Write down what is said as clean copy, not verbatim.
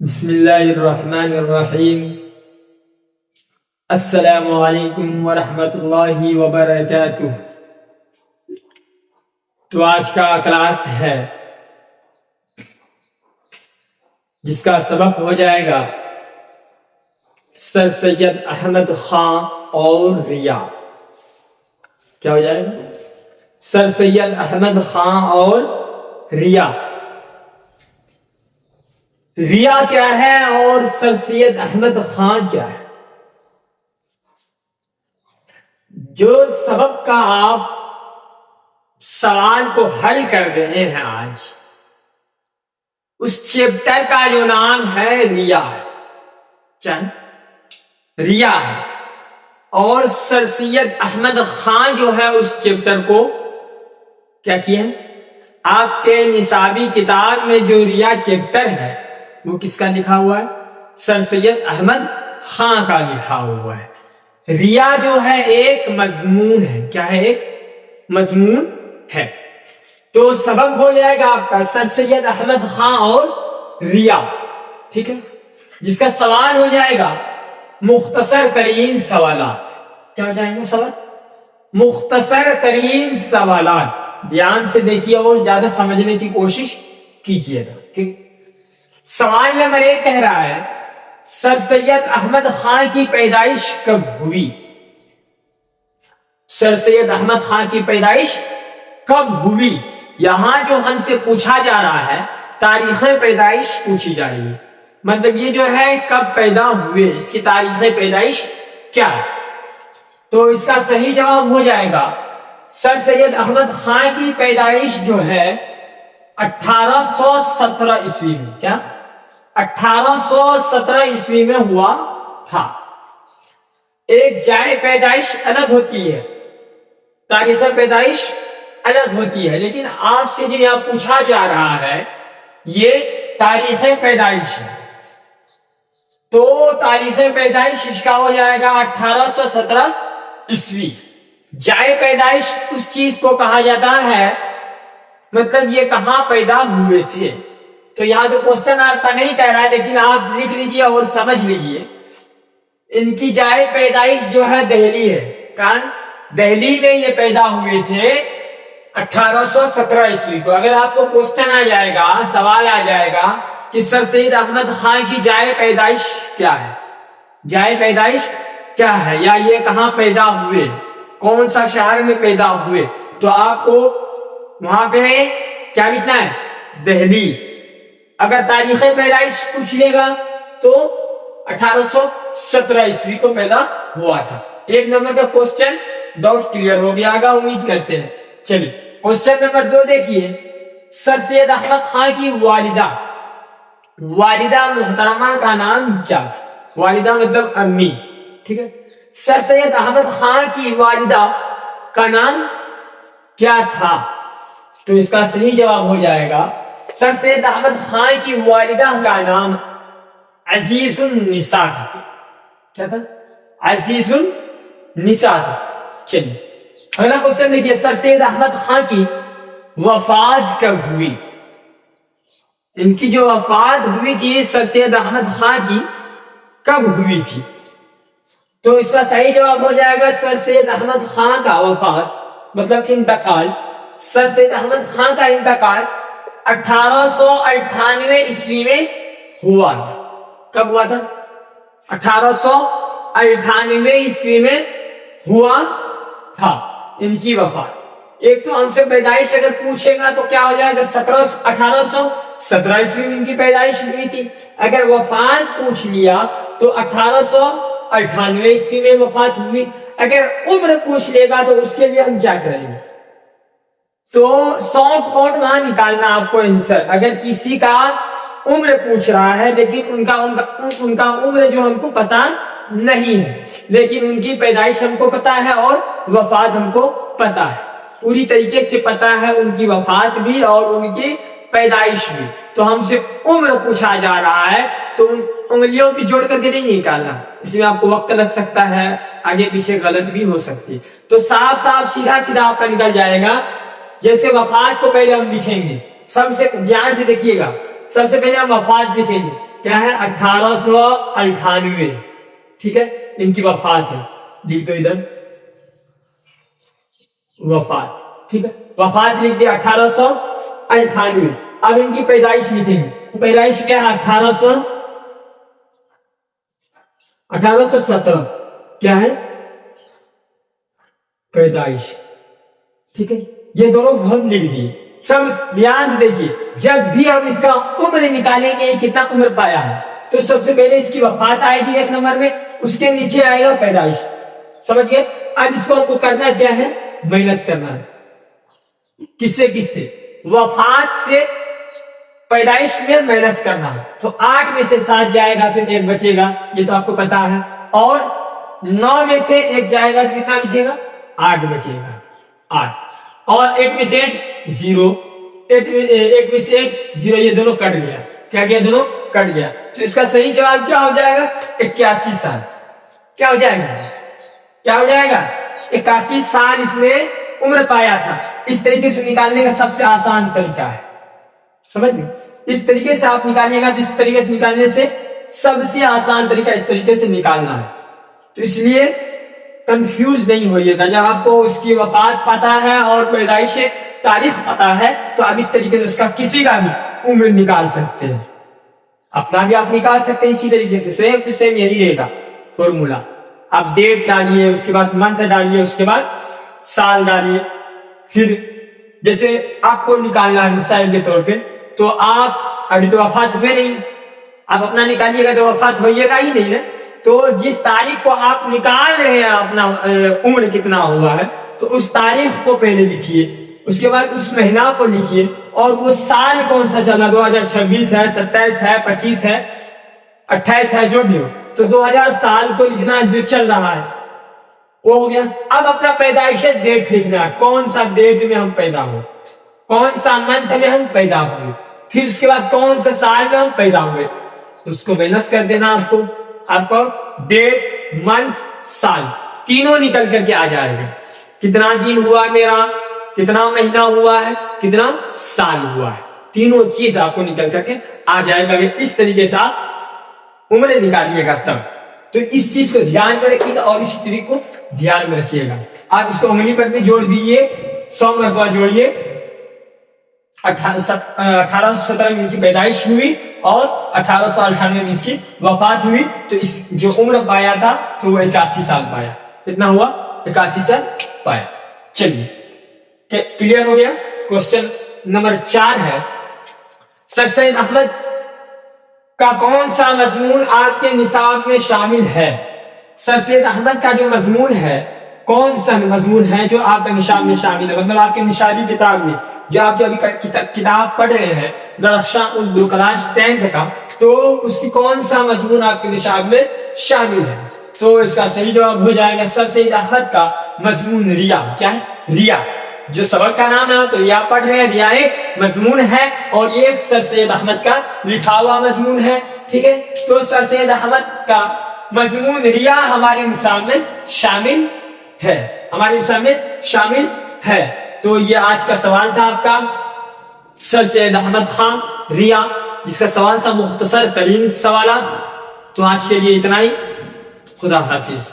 بسم اللہ الرحمن الرحیم۔ السلام علیکم ورحمۃ اللہ وبرکاتہ۔ تو آج کا کلاس ہے جس کا سبق ہو جائے گا سر سید احمد خان اور ریا۔ کیا ہو جائے گا؟ سر سید احمد خان اور ریا۔ ریا کیا ہے اور سر سید احمد خان کیا ہے؟ جو سبق کا آپ سوال کو حل کر رہے ہیں آج، اس چیپٹر کا جو نام ہے ریا ہے، ریا ہے، اور سر سید احمد خان جو ہے اس چیپٹر کو کیا کیا ہے؟ آپ کے نصابی کتاب میں جو ریا چیپٹر ہے وہ کس کا لکھا ہوا ہے؟ سر سید احمد خان کا لکھا ہوا ہے۔ ریا جو ہے ایک مضمون ہے۔ کیا ہے؟ ایک مضمون ہے۔ تو سبق ہو جائے گا آپ کا سر سید احمد خان اور ریا، ٹھیک ہے، جس کا سوال ہو جائے گا مختصر ترین سوالات۔ کیا ہو جائیں گے سوال؟ مختصر ترین سوالات۔ دھیان سے دیکھیے اور زیادہ سمجھنے کی کوشش کیجیے گا، ٹھیک۔ سوال نمبر 1 کہہ رہا ہے سر سید احمد خان کی پیدائش کب ہوئی؟ سر سید احمد خان کی پیدائش کب ہوئی؟ یہاں جو ہم سے پوچھا جا رہا ہے تاریخ پیدائش پوچھی جا رہی ہے، مطلب یہ جو ہے کب پیدا ہوئے، اس کی تاریخ پیدائش کیا ہے؟ تو اس کا صحیح جواب ہو جائے گا سر سید احمد خان کی پیدائش جو ہے 1817 عیسوی میں۔ کیا؟ 1817 عیسوی میں ہوا تھا۔ ایک جائے پیدائش الگ ہوتی ہے، تاریخ پیدائش الگ ہوتی ہے، لیکن آپ سے جو یہاں پوچھا جا رہا ہے یہ تاریخ پیدائش ہے، تو تاریخ پیدائش اس کا ہو جائے گا 1817 عیسوی۔ جائے پیدائش اس چیز کو کہا جاتا ہے، مطلب یہ کہاں پیدا ہوئے تھے۔ تو یہاں تو کوشچن آپ کا نہیں کہہ رہا ہے، لیکن آپ لکھ لیجئے اور سمجھ لیجئے ان کی جائے پیدائش جو ہے دہلی ہے۔ کہاں؟ دہلی میں یہ پیدا ہوئے تھے 1817 عیسوی کو۔ اگر آپ کو کوشچن آ جائے گا، سوال آ جائے گا کہ سر سید احمد خان کی جائے پیدائش کیا ہے، جائے پیدائش کیا ہے، یا یہ کہاں پیدا ہوئے، کون سا شہر میں پیدا ہوئے، تو آپ کو وہاں پہ کیا لکھنا ہے؟ دہلی۔ اگر تاریخ پیدائش پوچھ لے گا تو 1817 عیسوی کو پیدا ہوا تھا۔ 1 نمبر کا کوشچن ڈاؤٹ کلیئر ہو گیا ہوگا، امید کرتے ہیں۔ چلیے کوشچن نمبر 2 دیکھیے، سر سید احمد خان کی والدہ محترمہ کا نام کیا تھا؟ والدہ مطلب امی، ٹھیک ہے۔ سر سید احمد خان کی والدہ کا نام کیا تھا؟ تو اس کا صحیح جواب ہو جائے گا سر سید احمد خان کی والدہ کا نام عزیز النساء تھا۔ کیا تھا؟ عزیز النساء تھا۔ چلیے اگلا کوشچن دیکھیے، سر سید احمد خان کی وفات کب ہوئی؟ ان کی جو وفات ہوئی تھی سر سید احمد خان کی کب ہوئی تھی؟ تو اس کا صحیح جواب ہو جائے گا سر سید احمد خان کا وفات مطلب انتقال، سر سید احمد خان کا انتقال 1898 عیسوی میں ہوا تھا۔ کب ہوا تھا؟ 1898 عیسوی میں ہوا تھا ان کی وفات۔ ایک تو ہم سے پیدائش اگر پوچھے گا تو کیا ہو جائے گا 1817 عیسوی میں ان کی پیدائش ہوئی تھی۔ اگر وفات پوچھ لیا تو 1898 عیسوی میں وفات ہوئی۔ اگر عمر پوچھ لے گا تو اس کے لیے ہم کیا کریں گے؟ تو 100 وہاں نکالنا آپ کو آنسر۔ اگر کسی کا عمر پوچھ رہا ہے لیکن ان کا عمر جو ہم کو پتا نہیں ہے، لیکن ان کی پیدائش ہم کو پتا ہے اور وفات ہم کو پتا ہے، پوری طریقے سے پتا ہے ان کی وفات بھی اور ان کی پیدائش بھی، تو ہم سے عمر پوچھا جا رہا ہے تو انگلیوں کی جوڑ کر کے نہیں نکالنا، اس میں آپ کو وقت لگ سکتا ہے، آگے پیچھے غلط بھی ہو سکتی، تو صاف صاف سیدھا سیدھا آپ کا نکل جائے گا۔ جیسے وفات کو پہلے ہم لکھیں گے، سب سے دھیان سے دیکھیے گا، سب سے پہلے ہم وفات لکھیں گے کیا ہے 1898. ٹھیک ہے, ان کی وفات ہے. لکھ دو ادھر وفات. ٹھیک ہے, وفات لکھ دیا 1898. اب ان کی پیدائش لکھیں گے. پیدائش کیا ہے 1817. کیا ہے پیدائش. ٹھیک ہے, یہ دونوں ہم لکھ دیے. سب بیان سے دیکھیے, جب بھی ہم اس کا عمر نکالیں گے کتنا عمر پایا ہے, تو سب سے پہلے اس کی وفات آئے گی ایک نمبر میں, اس کے نیچے آئے گا پیدائش. سمجھ گئے. اب اس کو ہم کو کرنا کیا ہے, مائنس کرنا ہے. کس سے وفات سے پیدائش میں مائنس کرنا ہے. تو 8 میں سے 7 جائے گا تو 1 بچے گا, یہ تو آپ کو پتا ہے. اور 9 میں سے 1 جائے گا تو کتنا بچے گا, 8 بچے گا. 8 اور 1 میں سے 0, 1 میں سے 1 0, یہ دونوں کٹ گیا. کیا گیا, دونوں کٹ گیا. تو اس کا صحیح جواب کیا ہو جائے گا, 81 سال. کیا ہو جائے گا, کیا ہو جائے گا, 81 سال اس نے عمر پایا تھا. اس طریقے سے نکالنے کا سب سے آسان طریقہ ہے. سمجھ گئے. اس طریقے سے آپ نکالیے گا تو اس طریقے سے نکالنے سے سب سے آسان طریقہ اس طریقے سے نکالنا ہے. تو اس لیے کنفیوز نہیں ہوئیے گا. جب آپ کو اس کی وفات پتا ہے اور پیدائش تاریخ پتا ہے تو آپ اس طریقے سے اس کا کسی کا بھی عمر نکال سکتے ہیں. اپنا بھی آپ نکال سکتے ہیں اسی طریقے سے. سیم ٹو سیم یہی رہے گا فارمولا. آپ ڈیٹ ڈالیے, اس کے بعد منتھ ڈالیے, اس کے بعد سال ڈالیے. پھر جیسے آپ کو نکالنا ہے مثال کے طور پہ, تو آپ ابھی تو وفات ہوئے نہیں, آپ اپنا نکالیے گا تو وفات ہوئیے گا ہی نہیں نا. تو جس تاریخ کو آپ نکال رہے ہیں اپنا عمر کتنا ہوا ہے, تو اس تاریخ کو پہلے لکھیے, اس کے بعد اس مہینہ کو لکھیے, اور وہ سال کون سا چلا, 2026 ہے, 27 ہے, 25 ہے, 28 ہے, جو بھی ہو. تو 2000 سال کو لکھنا جو چل رہا ہے وہ ہو گیا. اب اپنا پیدائش ڈیٹ لکھنا ہے, کون سا ڈیٹ میں ہم پیدا ہوئے, کون سا منتھ میں ہم پیدا ہوئے, پھر اس کے بعد کون سا سال میں ہم پیدا ہوئے. اس کو مائنس کر دینا. آپ کو ڈیٹ, منتھ, سال تینوں نکل کر کے آ جائے گا. کتنا دن ہوا میرا, کتنا مہینہ ہوا ہے, کتنا سال ہوا ہے, تینوں چیز آپ کو نکل کر کے آ جائے گا. اس طریقے سے آپ عمر نکالیے گا تب. تو اس چیز کو دھیان میں رکھیے گا اور اس طریقے کو دھیان میں رکھیے گا. آپ اس کو انگلی پر بھی جوڑ دیجیے, 100 مرتبہ جوڑیے. 1817 میں ان کی پیدائش ہوئی اور 1898 میں اس کی وفات ہوئی. تو اس جو عمر پایا تھا تو وہ 81 سال پایا. کتنا ہوا, 81 سال پایا. چلیے کلیئر ہو گیا. کوشچن نمبر 4 ہے, سر سید احمد کا کون سا مضمون آپ کے نصاب میں شامل ہے. سر سید احمد کا جو مضمون ہے, کون سا مضمون ہے جو آپ کے نصاب میں شامل ہے, مطلب آپ کے نصابی کتاب میں جو آپ جو ابھی کتاب پڑھ رہے ہیں درخشاں اردو کلاس 10 کا, تو اس کی کون سا مضمون آپ کے نصاب میں شامل ہے. تو اس کا صحیح جواب ہو جائے گا سر سید احمد کا مضمون ریا. کیا ہے, ریا. جو سبق کا نام ہے تو ریا پڑھ رہے ہیں, ریا ایک مضمون ہے اور یہ ایک سر سید احمد کا لکھا ہوا مضمون ہے. ٹھیک ہے, تو سر سید احمد کا مضمون ریا ہمارے نصاب میں شامل ہے, ہمارے نصاب میں شامل ہے. تو یہ آج کا سوال تھا آپ کا, سر سید احمد خان ریا, جس کا سوال تھا مختصر ترین سوالات. تو آج کے لیے اتنا ہی. خدا حافظ.